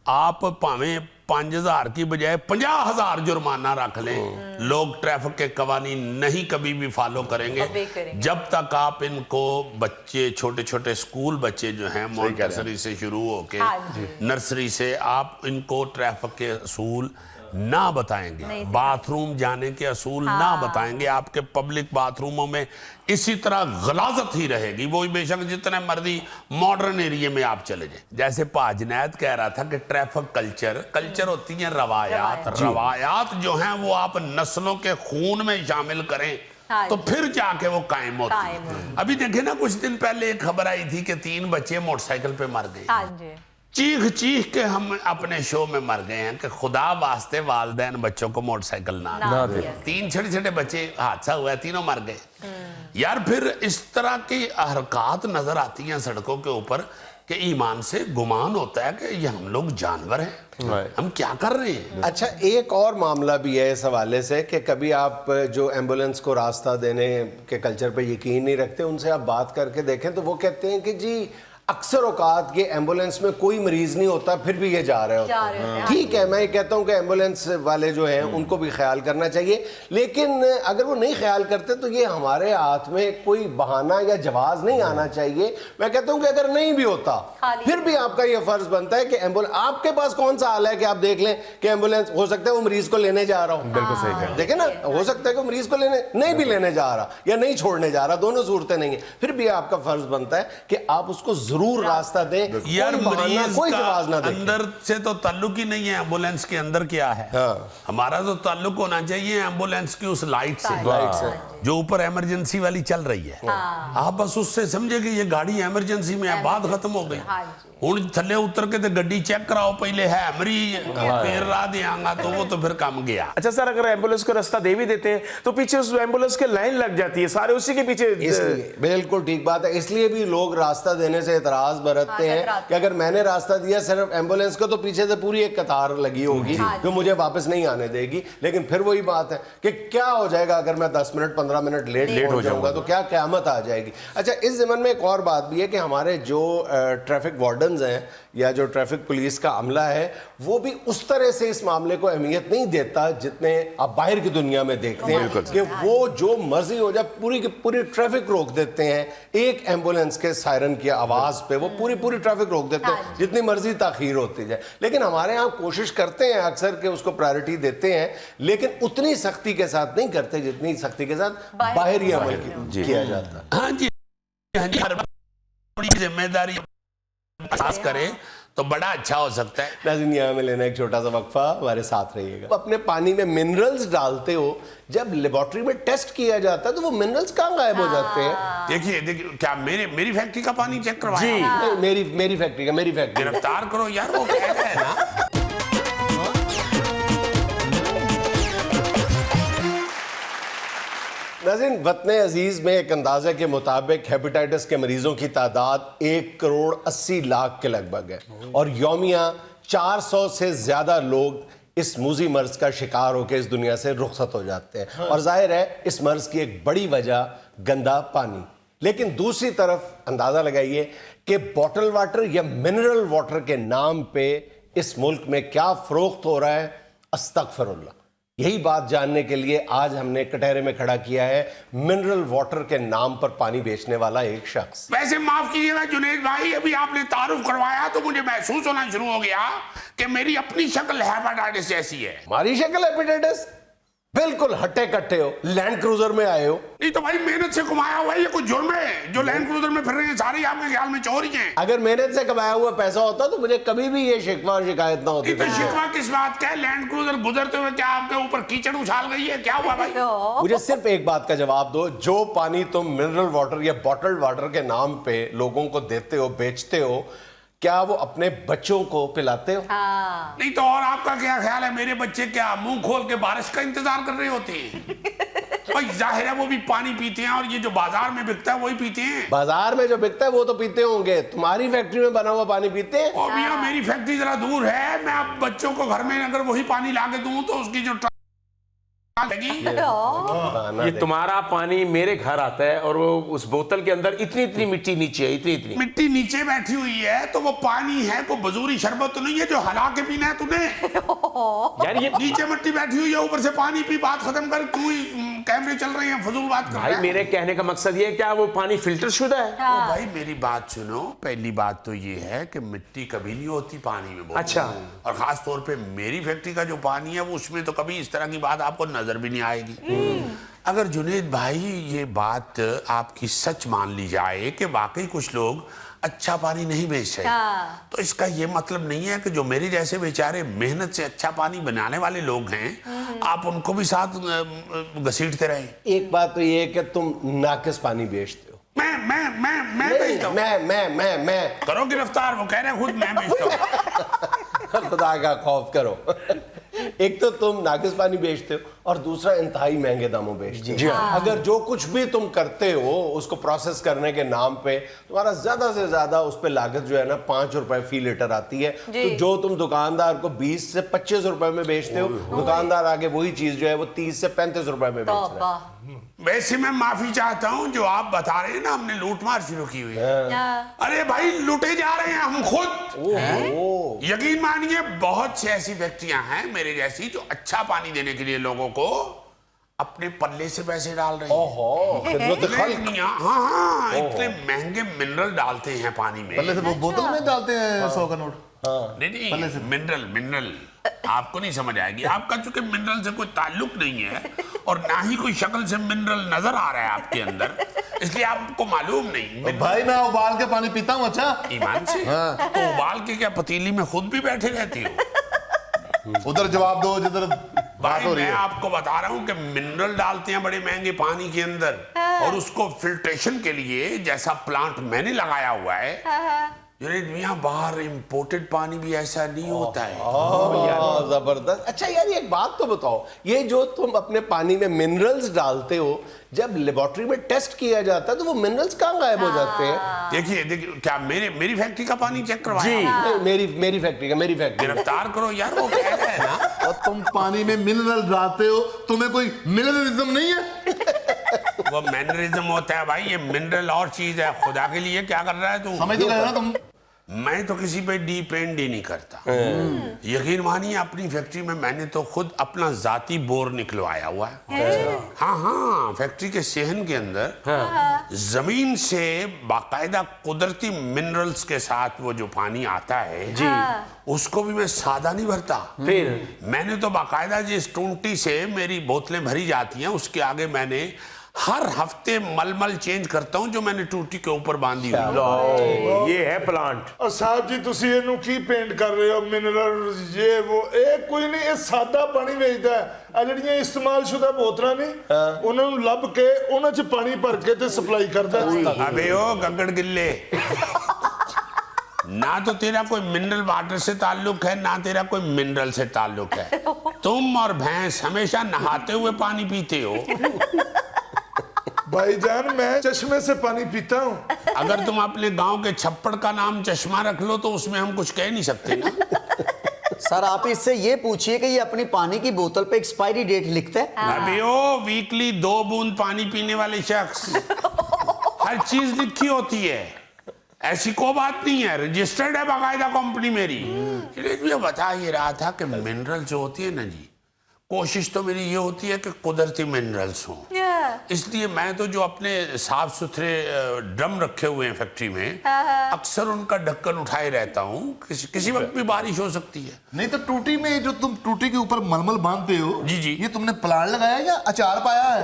S3: आप भावें 5,000 की बजाय 50,000 जुर्माना रख लें, लोग ट्रैफिक के कवानीन नहीं कभी भी फॉलो करेंगे
S7: obey करेंगे।
S3: जब तक आप इनको बच्चे, छोटे छोटे स्कूल बच्चे जो हैं मॉन्टेसरी से शुरू होके
S7: हाँ जी।
S3: नर्सरी से, आप इनको ट्रैफिक के असूल ना बताएंगे,
S7: नहीं
S3: बाथरूम जाने के असूल ना बताएंगे, आपके पब्लिक बाथरूमों में इसी तरह गलाजत ही रहेगी, वो बेशक जितने मर्जी मॉडर्न एरिया में आप चले जाएं। जैसे पाजनैद कह रहा था कि ट्रैफिक कल्चर होती हैं रवायात, रवायात जो हैं वो आप नस्लों के खून में शामिल करें
S7: हाँ
S3: तो
S7: जी।
S3: फिर जाके वो कायम होती
S7: कायम
S3: है।
S7: होती
S3: अभी देखिए ना, कुछ दिन पहले एक खबर आई थी कि 3 बच्चे मोटरसाइकिल पे मर गए।
S7: हाँ जी।
S3: चीख चीख के हम अपने शो में मर गए हैं कि खुदा वास्ते वालिदैन बच्चों को मोटरसाइकिल ना दे। 3 छोटे छोटे बच्चे, हादसा हुआ है, तीनों मर गए। यार फिर इस तरह की हरकत नजर आती हैं सड़कों के ऊपर कि ईमान से गुमान होता है कि ये हम लोग जानवर हैं, हम क्या कर रहे हैं।
S1: अच्छा, एक और मामला भी है इस हवाले से कि कभी आप जो एम्बुलेंस को रास्ता देने के कल्चर पे यकीन नहीं रखते, उनसे आप बात करके देखें तो वो कहते हैं कि जी अक्सर औकात ये एम्बुलेंस में कोई मरीज नहीं होता फिर भी ये जा रहे होते हैं। ठीक है, मैं ये कहता हूँ कि एम्बुलेंस वाले जो हैं उनको भी ख्याल करना चाहिए, लेकिन अगर वो नहीं ख्याल करते तो ये हमारे हाथ में कोई बहाना या जवाब नहीं आना चाहिए। मैं कहता हूँ कि अगर नहीं भी होता फिर भी आपका ये फर्ज बनता है कि एम्बुलेंस, आपके पास कौन सा हाल है कि आप देख लें कि एम्बुलेंस, हो सकता है वो मरीज को लेने जा रहा हूँ, बिल्कुल सही है, देखे ना, हो सकता है कि मरीज को लेने नहीं भी लेने जा रहा या नहीं छोड़ने जा रहा, दोनों सूरतें नहीं है, फिर भी आपका फर्ज बनता है कि आप उसको जरूर रास्ता दे।
S3: यार मरीज
S1: कोई
S3: का
S1: जवाब ना दे।
S3: अंदर से तो ताल्लुक ही नहीं है एम्बुलेंस के अंदर क्या है। हमारा तो ताल्लुक होना चाहिए एम्बुलेंस की उस लाइट से जो ऊपर इमरजेंसी वाली चल रही है। आप बस उससे समझे कि ये गाड़ी इमरजेंसी में है, बात खत्म हो गई। हुण थल्ले उतर के ते गड्डी चेक कराओ पहले है मरीज, फिर राह देंगा तो वो तो फिर काम गया।
S6: अच्छा सर, अगर एम्बुलेंस को रास्ता दे भी देते हैं तो पीछे उस एम्बुलेंस के लाइन लग जाती है, सारे उसी के पीछे।
S1: इसलिए बिल्कुल ठीक बात है, इसलिए भी लोग रास्ता देने से एतराज बरतते हैं कि अगर मैंने रास्ता दिया सिर्फ एम्बुलेंस को तो पीछे से पूरी एक कतार लगी होगी जो मुझे वापस नहीं आने देगी। लेकिन फिर वही बात है कि क्या हो जाएगा अगर मैं 10 मिनट 15 मिनट लेट हो जाऊंगा तो क्या क़यामत आ जाएगी। अच्छा, इस ज़मन में एक और बात भी है कि हमारे जो ट्रैफिक वार्डन्स हैं या जो ट्रैफिक पुलिस का अमला है वो भी उस तरह से इस मामले को अहमियत नहीं देता जितने आप बाहर की दुनिया में देखते हैं कि वो जो मर्जी हो जाए पूरी की पूरी ट्रैफिक रोक देते हैं एक एम्बुलेंस के सायरन की आवाज़ पे, वो पूरी ट्रैफिक रोक देते हैं जितनी मर्जी ताखीर होती जाए। लेकिन हमारे यहाँ कोशिश करते हैं अक्सर कि उसको प्रायोरिटी देते हैं, लेकिन उतनी सख्ती के साथ नहीं करते जितनी सख्ती के साथ बाहरी अमल किया जाता है।
S3: हाँ जी, हाँ जी, हर बड़ी जिम्मेदारी एहसास करें तो बड़ा अच्छा हो सकता है।
S1: नाज़रीन, यहाँ में लेना एक छोटा सा वक्फा, हमारे साथ रहिएगा। अपने पानी में मिनरल्स डालते हो, जब लेबोरेटरी में टेस्ट किया जाता है तो वो मिनरल्स कहाँ गायब हो जाते हैं?
S3: देखिए क्या मेरी फैक्ट्री का पानी चेक करवाया?
S1: नहीं, मेरी फैक्ट्री का, मेरी फैक्ट्री।
S3: गिरफ्तार करो यार, वो कह रहा है ना।
S1: नाज़रीन, वतन अजीज में एक अंदाजे के मुताबिक हेपेटाइटिस के मरीजों की तादाद 1,80,00,000 के लगभग है और यौमिया 400 से ज्यादा लोग इस मूजी मर्ज का शिकार होकर इस दुनिया से रुखसत हो जाते हैं। और जाहिर है इस मर्ज की एक बड़ी वजह गंदा पानी। लेकिन दूसरी तरफ अंदाजा लगाइए कि बॉटल वाटर या मिनरल वाटर के नाम पे इस मुल्क में क्या फरोख्त हो रहा है, अस्तगफिरुल्लाह। यही बात जानने के लिए आज हमने कटहरे में खड़ा किया है मिनरल वाटर के नाम पर पानी बेचने वाला एक शख्स।
S3: वैसे माफ कीजिएगा जुनैद भाई, अभी आपने तारुफ करवाया तो मुझे महसूस होना शुरू हो गया कि मेरी अपनी शक्ल हेपेटाइटिस जैसी है।
S1: हमारी शक्ल हेपेटाइटिस? बिल्कुल हट्टे कट्टे हो, लैंड क्रूजर में आए हो।
S3: नहीं तो भाई मेहनत से कमाया हुआ है, ये कुछ जुर्म है? जो लैंड क्रूजर में फिर रहे हैं सारे आपके ख्याल में चोर ही हैं?
S1: अगर मेहनत से कमाया हुआ पैसा होता तो मुझे कभी भी ये शिकवा और शिकायत ना होती।
S3: तो शिकवा किस बात का है? लैंड क्रूजर गुजरते हुए क्या आपके ऊपर कीचड़ उछाल गई है? क्या हुआ भाई?
S1: मुझे सिर्फ एक बात का जवाब दो, जो पानी तुम मिनरल वाटर या बॉटल्ड वाटर के नाम पे लोगों को देते हो, बेचते हो, क्या वो अपने बच्चों को पिलाते हो?
S3: नहीं तो और आपका क्या ख्याल है, मेरे बच्चे क्या मुंह खोल के बारिश का इंतजार कर रहे होते हैं? भाई जाहिर है वो भी पानी पीते हैं और ये जो बाजार में बिकता है वही पीते हैं।
S1: बाजार में जो बिकता है वो तो पीते होंगे, तुम्हारी फैक्ट्री में बना हुआ पानी पीते हैं?
S3: और भैया मेरी फैक्ट्री जरा दूर है, मैं अब बच्चों को घर में अगर वही पानी ला के दूं तो उसकी जो
S6: ये तुम्हारा पानी मेरे घर आता है और वो उस बोतल के अंदर इतनी इतनी मिट्टी नीचे है, इतनी इतनी।
S3: मिट्टी नीचे बैठी हुई है तो वो पानी है, कोई बजूरी शरबत तो नहीं है जो हला के पीना है तुझे।
S6: यार ये
S3: नीचे मिट्टी बैठी हुई है, ऊपर से पानी पी, बात खत्म कर। क्यों कैमरे चल रहे हैं, फजूल बात कर
S6: भाई,
S3: रहे हैं।
S6: मेरे कहने का मकसद ये है, क्या वो पानी फिल्टर शुदा है?
S3: ओ भाई मेरी बात सुनो, पहली बात तो ये है कि मिट्टी कभी नहीं होती पानी में।
S6: अच्छा।
S3: और खास तौर पे मेरी फैक्ट्री का जो पानी है वो उसमें तो कभी इस तरह की बात आपको नजर भी नहीं आएगी। अगर जुनेद भाई ये बात आपकी सच मान ली जाए कि वाकई कुछ लोग अच्छा पानी नहीं बेच रहे, तो इसका ये मतलब नहीं है कि जो मेरे जैसे बेचारे मेहनत से अच्छा पानी बनाने वाले लोग हैं आप उनको भी साथ घसीटते रहे।
S1: एक बात तो ये है कि तुम नाकिस पानी बेचते हो।
S3: मैं बेचता हूँ।
S1: मैं
S3: करो गिरफ्तार, वो कह रहे हैं खुद मैं बेचता हूँ।
S1: खुदा का खौफ करो। एक तो तुम नाकिस पानी बेचते हो और दूसरा इंतहाई महंगे दामों बेचते हो। अगर जो कुछ भी तुम करते हो उसको प्रोसेस करने के नाम पे तुम्हारा ज्यादा से ज्यादा उस पे लागत जो है ना 5 रुपए फी लीटर आती है, तो जो तुम दुकानदार को 20 से 25 रुपए में बेचते हो, दुकानदार आगे वही चीज जो है वो 30 से 35 रुपए में बेच रहा है।
S3: वैसे मैं माफी चाहता हूँ, जो आप बता रहे हैं ना हमने लूटमार शुरू की हुई है, अरे भाई लूटे जा रहे हैं हम खुद। यकीन मानिए बहुत सी ऐसी फैक्ट्रियां हैं मेरे जैसी जो अच्छा पानी देने के लिए लोगों को अपने पल्ले से पैसे डाल रहे हैं। हाँ, इतने महंगे मिनरल डालते हैं पानी में।
S4: पहले से वो बोतल में डालते हैं 100 का नोट।
S3: नहीं, मिनरल आपको नहीं समझ आएगी। आपका चूंकि मिनरल से कोई ताल्लुक नहीं है और ना ही कोई शक्ल से मिनरल नजर आ रहा है आपके अंदर, इसलिए आपको मालूम नहीं।
S4: भाई मैं उबाल के पानी पीता हूँ। अच्छा,
S3: ईमान से तो उबाल के क्या पतीली में खुद भी बैठे रहती हो?
S4: उधर जवाब दो जिधर बात हो रही
S3: मैं
S4: है।
S3: आपको बता रहा हूँ कि मिनरल डालते हैं बड़े महंगे पानी के अंदर, और उसको फिल्ट्रेशन के लिए जैसा प्लांट मैंने लगाया हुआ है जुनैद मियां, बाहर इंपोर्टेड पानी भी ऐसा नहीं होता है।
S1: जबरदस्त। अच्छा यार एक बात तो बताओ, ये जो तुम अपने पानी में मिनरल्स डालते हो, जब लेबोरेटरी में टेस्ट किया जाता है तो वो मिनरल्स कहाँ गायब हो जाते हैं?
S3: देखिए क्या मेरी फैक्ट्री का पानी चेक करवाया?
S1: मेरी फैक्ट्री का।
S3: गिरफ्तार करो यार, वो कह रहे हैं ना।
S4: और तुम पानी में मिनरल डालते हो, तुम्हें कोई मिनरलिज्म नहीं है?
S3: वो मैनरिज्म होता है भाई, ये मिनरल और चीज है। खुदा के लिए क्या कर रहा है तू?
S4: समझ तो गए ना तुम?
S3: मैं तो किसी पे डिपेंड ही नहीं करता। यकीन मानिए अपनी फैक्ट्री में मैंने तो खुद अपना जाती बोर निकलवाया हुआ है। हाँ, फैक्ट्री के सेहन के अंदर जमीन से बाकायदा कुदरती मिनरल्स के साथ वो जो पानी आता है जी, उसको भी मैं सादा नहीं भरता। फिर मैंने तो बाकायदा जिस टूंटी से मेरी बोतलें भरी जाती हैं उसके आगे मैंने हर हफ्ते मलमल चेंज करता हूं जो मैंने टूटी के ऊपर बांधी हुई।
S6: ये है प्लांट।
S8: और साहब जी ਤੁਸੀਂ ਇਹਨੂੰ ਕੀ ਪੇਂਟ ਕਰ ਰਹੇ ਹੋ? ਮਿਨਰਲ ਇਹ ਉਹ ਇਹ ਕੋਈ ਨਹੀਂ, ਇਹ ਸਾਦਾ ਪਾਣੀ ਵੇਚਦਾ ਹੈ। ਆ ਜਿਹੜੀਆਂ ਇਸਤੇਮਾਲਸ਼ੁਦਾ ਬੋਤਲਾਂ ਨੇ ਉਹਨਾਂ ਨੂੰ ਲੱਭ ਕੇ ਉਹਨਾਂ 'ਚ ਪਾਣੀ ਭਰ ਕੇ ਤੇ ਸਪਲਾਈ ਕਰਦਾ ਹੈ।
S3: अबे ओ गगड़ गिल्ले, ना तो तेरा कोई मिनरल वाटर से ताल्लुक है ना तेरा कोई मिनरल से ताल्लुक है। तुम और भैंस हमेशा नहाते हुए पानी पीते हो।
S8: भाईजान मैं चश्मे से पानी पीता हूँ।
S3: अगर तुम अपने गांव के छप्पड़ का नाम चश्मा रख लो तो उसमें हम कुछ कह नहीं सकते ना।
S5: सर आप इससे ये पूछिए कि ये अपनी पानी की बोतल पे एक्सपायरी डेट लिखता है।
S3: अबे ओ वीकली 2 बूंद पानी पीने वाले शख्स, हर चीज लिखी होती है, ऐसी कोई बात नहीं है, रजिस्टर्ड है बाकायदा कंपनी मेरी। मैं बता ये रहा था कि मिनरल जो होती है ना जी, कोशिश तो मेरी ये होती है कि कुदरती मिनरल्स हों। इसलिए मैं तो जो अपने साफ सुथरे ड्रम रखे हुए हैं फैक्ट्री में, अक्सर उनका ढक्कन उठाए रहता हूँ। किसी वक्त भी बारिश हो सकती है।
S4: नहीं तो टूटी में जो तुम टूटी के ऊपर मलमल बांधते हो,
S3: जी,
S4: ये तुमने प्लांट लगाया या अचार पाया है?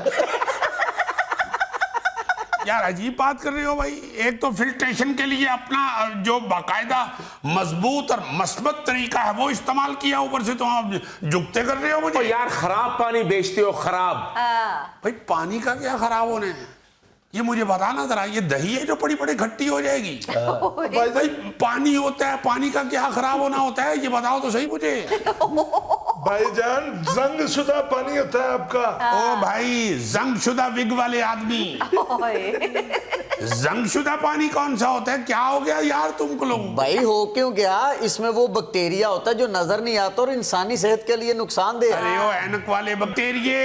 S3: यार अजीब बात कर रहे हो भाई। एक तो फिल्ट्रेशन के लिए अपना जो बाकायदा मजबूत और मस्बत तरीका है वो इस्तेमाल किया, ऊपर से तो आप जुगते कर रहे हो मुझे।
S6: यार खराब पानी बेचते हो, खराब।
S3: भाई पानी का क्या खराब होने है? ये मुझे बताना जरा, ये दही है जो बड़ी बड़ी खट्टी हो जाएगी? भाई पानी होता है, पानी का क्या खराब होना होता है ये बताओ तो सही मुझे।
S8: भाईजान जंग शुदा पानी होता है आपका।
S3: ओ भाई जंग शुदा विग वाले आदमी, जंगशुदा पानी कौन सा होता है? क्या हो गया यार तुमको लोग?
S5: भाई हो क्यों गया, इसमें वो बैक्टीरिया होता है जो नजर नहीं आता और इंसानी सेहत के लिए नुकसानदेह है।
S3: अरे ओ ऐनक वाले बैक्टीरिये,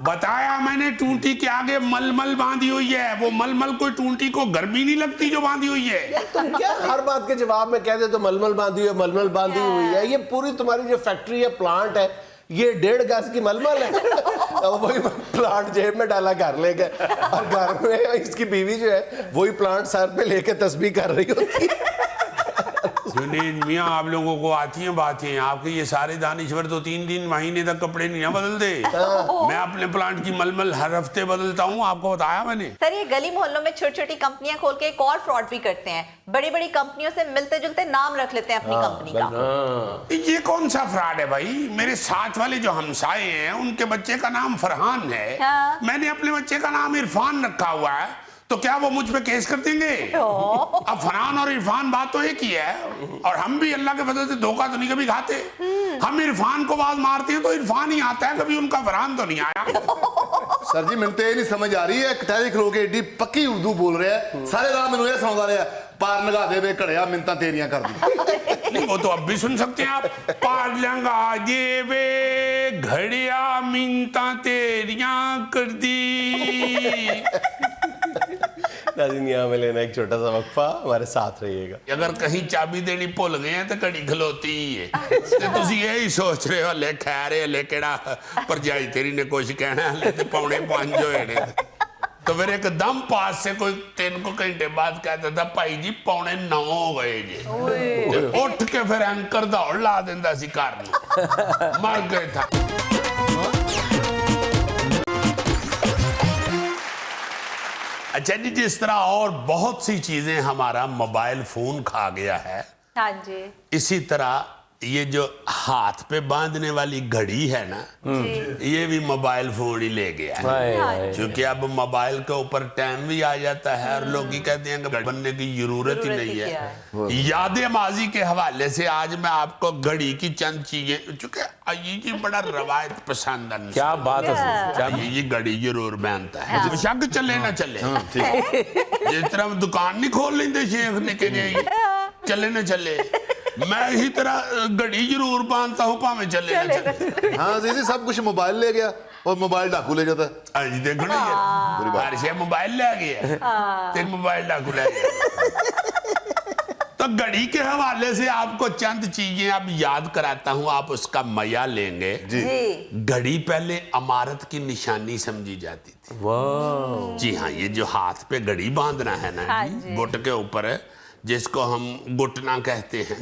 S3: बताया मैंने टूंटी के आगे मलमल बांधी हुई है। वो मलमल कोई टूंटी को गर्मी नहीं लगती जो बांधी हुई है।
S1: तुम क्या हर बात के जवाब में कहते तो मलमल बांधी है, मलमल बांधी हुई है। ये पूरी तुम्हारी जो फैक्ट्री है, प्लांट है, ये 1.5 गज की मलमल है। अब वही प्लांट जेब में डाला घर ले गए, और घर में इसकी बीवी जो है वही प्लांट सर पे लेके तस्बीह कर रही होती है।
S3: जुनैद मियां, आप लोगों को आती हैं बातें, आपके ये सारे दानिश्वर तो 3 महीने तक कपड़े नहीं ना बदलते। मैं अपने प्लांट की मलमल हर हफ्ते बदलता हूँ, आपको बताया मैंने।
S7: सर ये गली मोहल्लों में छोटी छोटी कंपनियां खोल के एक और फ्रॉड भी करते हैं, बड़ी बड़ी कंपनियों से मिलते जुलते नाम रख लेते हैं अपनी कंपनी का।
S3: ये कौन सा फ्रॉड है भाई? मेरे साथ वाले जो हमसाए हैं उनके बच्चे का नाम फरहान है, मैंने अपने बच्चे का नाम इरफान रखा हुआ है, तो क्या वो मुझ पे केस कर देंगे? अब फरहान और इरफान बात तो एक ही है, और हम भी अल्लाह के फजल से धोखा तो नहीं कभी खाते। हम इरफान को बात मारते हैं तो इरफान ही आता है, कभी उनका फरहान तो नहीं आया।
S4: सर जी ਮੈਨੂੰ ਤੇ ਇਹ ਨਹੀਂ ਸਮਝ ਆ ਰਹੀ ਹੈ, ਕਟਾਰੀ ਖਲੋ ਕੇ ਏਡੀ ਪੱਕੀ ਉਰਦੂ ਬੋਲ ਰਿਹਾ ਹੈ, ਸਾਰੇ ਰਾਤ ਮੈਨੂੰ ਇਹ ਸੁਣਾਉਂਦਾ ਰਿਹਾ, ਪਾਰ ਨਗਾ ਦੇ ਵੇ ਘੜਿਆ ਮਿੰਤਾਂ ਤੇਰੀਆਂ ਕਰਦੀ।
S3: नहीं वो तो अब भी सुन सकते हैं आप। पार लंगा जे वे घड़िया मिनता तेरियां कर दी।
S1: नाज़रीन, यहाँ में लेना एक छोटा सा वक्फा, हमारे साथ रहिएगा।
S3: अगर कहीं चाबी देनी भुल गए हैं तो घड़ी खलोती ही है। ते तुसी यही सोच रहे हो ले खैर है ले केड़ा भरजाई तेरी ने कुछ कहना है ते 4:45 होए ने, तो फिर एकदम पास से कोई 3 घंटे बाद कहता था भाई जी 8:45 हो गए जी, ते उठ के फिर एंकर दौड़ ला देंदा सी घर नूं, मर गए था। अच्छा जी, जिस तरह और बहुत सी चीजें हमारा मोबाइल फोन खा गया है,
S7: हाँ जी,
S3: इसी तरह ये जो हाथ पे बांधने वाली घड़ी है ना, ये भी मोबाइल फोन ही ले गया है। क्योंकि अब मोबाइल के ऊपर टाइम भी आ जाता है और लोग ही कहते हैं कि बनने की जरूरत ही नहीं है। यादें माजी के हवाले से आज मैं आपको घड़ी की चंद चीजें, चूंकि ये बड़ा रवायत पसंद है,
S6: क्या बात है,
S3: ये घड़ी जरूर पहनता है, बेशक चले ना चले। जिस तरह दुकान नहीं खोल लेंगे शेख ने के चले ना चले, मैं इसी तरह घड़ी जरूर बांधता हूँ भावे चले ना चले।
S4: हाँ जी जी, सब कुछ मोबाइल ले गया और मोबाइल डाकू ले जाता है।
S3: अजी देखो ना यार, हर शे मोबाइल ले गया, तेरे मोबाइल डाकू ले गया। तो घड़ी के हवाले से आपको चंद चीजें अब याद कराता हूँ, आप उसका मजा लेंगे।
S7: जी,
S3: घड़ी पहले अमारत की निशानी समझी जाती थी।
S6: वाह,
S3: जी हाँ, ये जो हाथ पे घड़ी बांधना है ना,
S7: हाँ जी।
S3: गुट के ऊपर है, जिसको हम गुटना कहते हैं,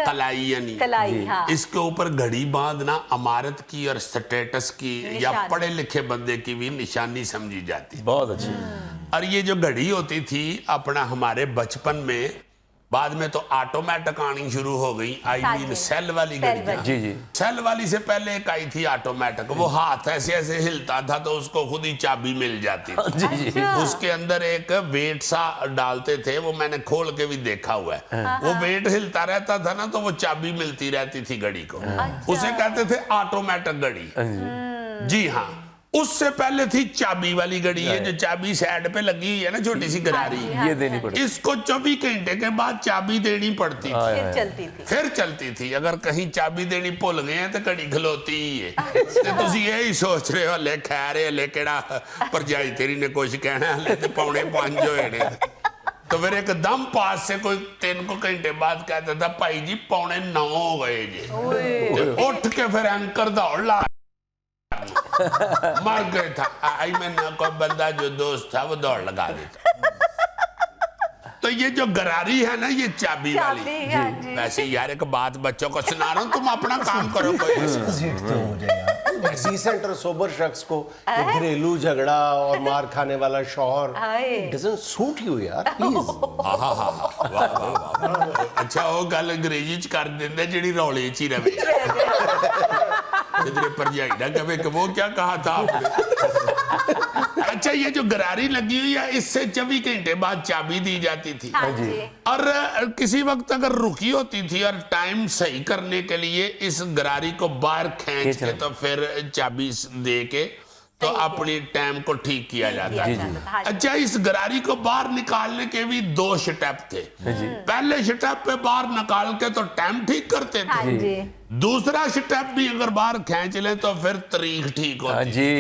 S3: कलाई यानी
S7: कलाई, हाँ।
S3: इसके ऊपर घड़ी बांधना अमारत की और स्टेटस की या
S7: निशानी।
S3: पढ़े लिखे बंदे की भी निशानी समझी जाती।
S6: बहुत अच्छी।
S3: और ये जो घड़ी होती थी अपना हमारे बचपन में, बाद में तो ऑटोमेटिक आनी शुरू हो गई, आई मीन सेल वाली घड़ी।
S6: जी जी,
S3: सेल वाली से पहले एक आई थी ऑटोमेटिक, वो हाथ ऐसे ऐसे हिलता था तो उसको खुद ही चाबी मिल जाती थी।
S6: जी जी,
S3: उसके अंदर एक वेट सा डालते थे, वो मैंने खोल के भी देखा हुआ है। वो वेट हिलता रहता था ना तो वो चाबी मिलती रहती थी घड़ी को, उसे कहते थे ऑटोमेटिक घड़ी। जी हाँ, उससे पहले थी चाबी वाली घड़ी, ये जो चाबी साइड पे लगी हुई है ना, छोटी सी गरारी,
S6: ये देनी पड़ती।
S3: इसको 24 घंटे के बाद चाबी देनी पड़ती थी,
S7: फिर चलती थी।
S3: फिर चलती थी। अगर कहीं चाबी देनी भुल गए हैं तो घड़ी खलोती ही है। ते तुसी यही सोच रहे हो ले खैर है ले केड़ा भरजाई तेरी ने कुछ कहना है ते 4:45 होए ने, तो फिर एकदम पास से कोई 3 घंटे बाद कहता था भाई जी 8:45 हो गए जी, ते उठ के फिर एंकर दौड़ ला मर गए था। आई में ना कोई बंदा जो दोस्त था वो दौड़ लगा देता। तो ये जो गरारी है ना, ये चाबी वाली।
S7: हाँ जी।
S3: वैसे यार एक बात बच्चों को सुना रहा हूँ, तुम अपना काम करो कोई।
S1: डिसेंट और सोबर शख्स को ये घरेलू झगड़ा और मार खाने वाला शौहर डजंट सूट यू यार, प्लीज।
S3: अच्छा वो गल अंग्रेजी च कर देंगे जिहड़ी रौले च ही रहे। तेरे भरजाई ना कहे कि वो क्या कहा था आपने। अच्छा, ये जो गरारी लगी हुई है, इससे 24 घंटे बाद चाबी दी जाती थी।
S7: हाँ जी।
S3: और किसी वक्त अगर रुकी होती थी और टाइम सही करने के लिए इस गरारी को बाहर खींच के तो फिर चाबी दे के तो अपनी टाइम को ठीक किया जाता
S7: जी,
S3: है।
S7: जी। हाँ जी।
S3: अच्छा, इस गरारी को बाहर निकालने के भी 2 स्टेप थे। पहले स्टेप पे बाहर निकाल के तो टाइम ठीक करते
S7: हाँ
S3: थे,
S7: जी।
S3: दूसरा स्टेप भी अगर बाहर खींच लें तो फिर तारीख ठीक होती।
S6: जी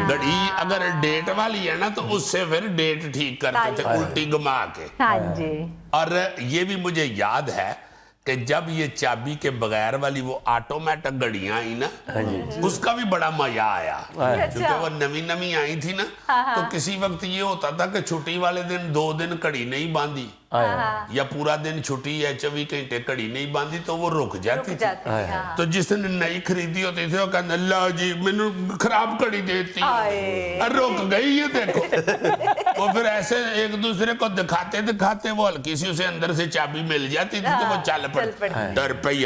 S3: घड़ी अगर डेट वाली है ना तो उससे फिर डेट ठीक करते थे उल्टी घुमा के।
S7: हाँ जी।
S3: और ये भी मुझे याद है कि जब ये चाबी के बगैर वाली वो ऑटोमेटिक घड़ियां आई ना, उसका भी बड़ा मजा आया, क्योंकि वो नवी नवी आई थी ना। तो किसी वक्त ये होता था कि छुट्टी वाले दिन 2 दिन घड़ी नहीं बांधी, या पूरा दिन छुट्टी है 24 घंटे घड़ी नहीं बांधी, तो वो रुक जाती थी।
S7: हाँ।
S3: तो जिसने नई खरीदी होती थी वो कहता ला जी मैंने खराब घड़ी देती, रुक गई ये देखो। वो फिर ऐसे एक दूसरे को दिखाते दिखाते वो हल्की सी उसे अंदर से चाबी मिल जाती थी, तो वो चल पड़ती,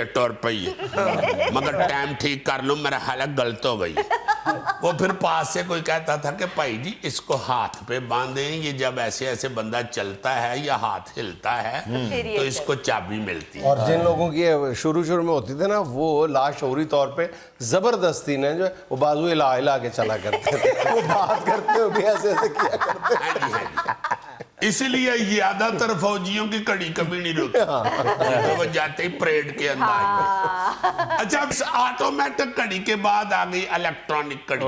S3: टुर पई है मगर टाइम ठीक कर लो, मेरा हालत गलत हो गई। वो फिर पास से कोई कहता था कि भाई जी इसको हाथ पे बांधे, ये जब ऐसे ऐसे बंदा चलता है या हाथ हिलता है तो इसको चाबी मिलती है।
S1: और जिन लोगों की शुरू में होती थी ना, वो लाशऊरी तौर पे जबरदस्ती ने जो है वो बाजू हिला हिला के चला करते थे। वो बात करते हुए भी ऐसे ऐसे किया करते थे।
S3: हाँ जी, हाँ जी। इसलिए ज्यादातर फौजियों की घड़ी कभी नहीं रुकती, तो वो जाते ही परेड के अंदर। अच्छा, ऑटोमेटिक घड़ी के बाद आ गई इलेक्ट्रॉनिक घड़ी,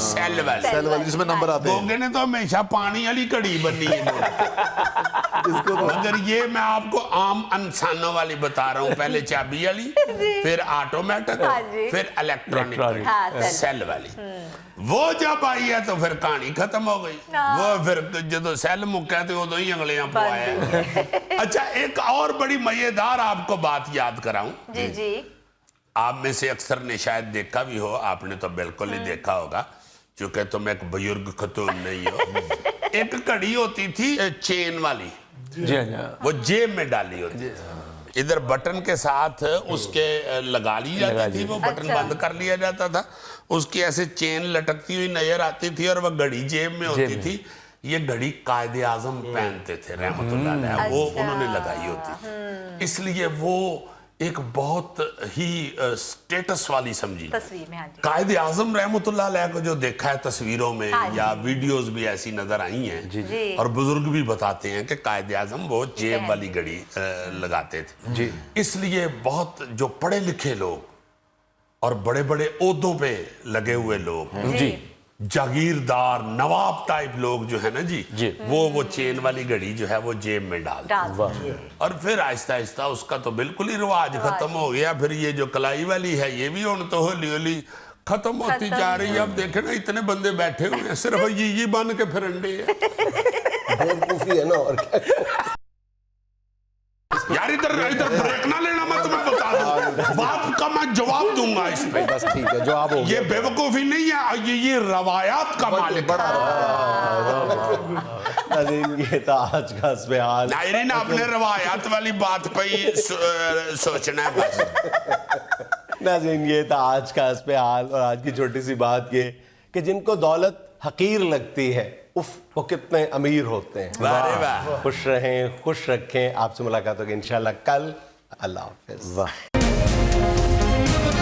S3: सेल वाली,
S4: जिसमें नंबर आते हैं।
S3: गोगे ने तो हमेशा पानी वाली घड़ी बननी है। मगर ये मैं आपको आम इंसानों वाली बता रहा हूँ, पहले चाबी वाली, फिर ऑटोमेटिक, फिर इलेक्ट्रॉनिक, सेल वाली। वो जब आई है तो फिर कहानी खत्म हो गई। वो फिर जो सेल मुक्का तो उदो ही अंगलियां पवाया। अच्छा, एक और बड़ी मजेदार आपको बात याद कराऊं।
S7: जी जी।
S3: आप में से अक्सर ने शायद देखा भी हो, आपने तो बिल्कुल ही देखा होगा क्योंकि तुम एक बुजुर्ग खतून नहीं हो। एक घड़ी होती थी चेन वाली, वो जेब में डाली होती थी, इधर बटन के साथ उसके लगा ली जाती थी, वो बटन बंद कर लिया जाता था, उसकी ऐसे चेन लटकती हुई नजर आती थी और वह घड़ी जेब में होती थी। ये घड़ी कायदे आजम पहनते थे रहमतुल्लाह अलैह, वो उन्होंने लगाई होती, इसलिए वो एक बहुत ही स्टेटस वाली समझी
S7: तस्वीर में। हाँ जी।
S3: कायदे आजम रहमतुल्लाह अलैह को जो देखा है तस्वीरों में, या वीडियोस भी ऐसी नजर आई हैं,
S7: जी।
S3: और बुजुर्ग भी बताते हैं कि कायदे आजम वो जेब वाली घड़ी लगाते थे जी। इसलिए बहुत जो पढ़े लिखे लोग और बड़े बड़े ओहदों पे लगे हुए लोग,
S7: जी,
S3: जागीरदार नवाब टाइप लोग जो है ना जी, वो चेन वाली घड़ी जो है वो जेब में डालते, और फिर आहिस्ता आहिस्ता उसका तो बिल्कुल ही रिवाज खत्म हो गया। फिर ये जो कलाई वाली है ये भी उन तो होली होली खत्म होती जा रही है। अब देखे ना इतने बंदे बैठे हुए हैं सिर्फ ये बन के फिरंडे हैं।
S1: बेवकूफी है ना, और क्या।
S3: यार इधर ब्रेक ना लेना, मैं तुम्हें बता दूं, बाप का मैं जवाब दूंगा इस पे।
S1: बस ठीक है, जवाब हो
S3: ये बेवकूफी नहीं है, ये रवायात का मालिक है।
S1: ये था आज का इस्तेहाल।
S3: नायरीन, आपने रवायात वाली बात पे ही सोचना है बस।
S1: नाज़रीन, ये था आज का इस्तेहाल, और आज की छोटी सी बात ये कि जिनको दौलत हकीर लगती है, उफ, वो कितने अमीर होते हैं।
S3: वाह वाह।
S1: खुश रहें, खुश रखें। आपसे मुलाकात होगी इंशाल्लाह कल। अल्लाह हाफ़िज़।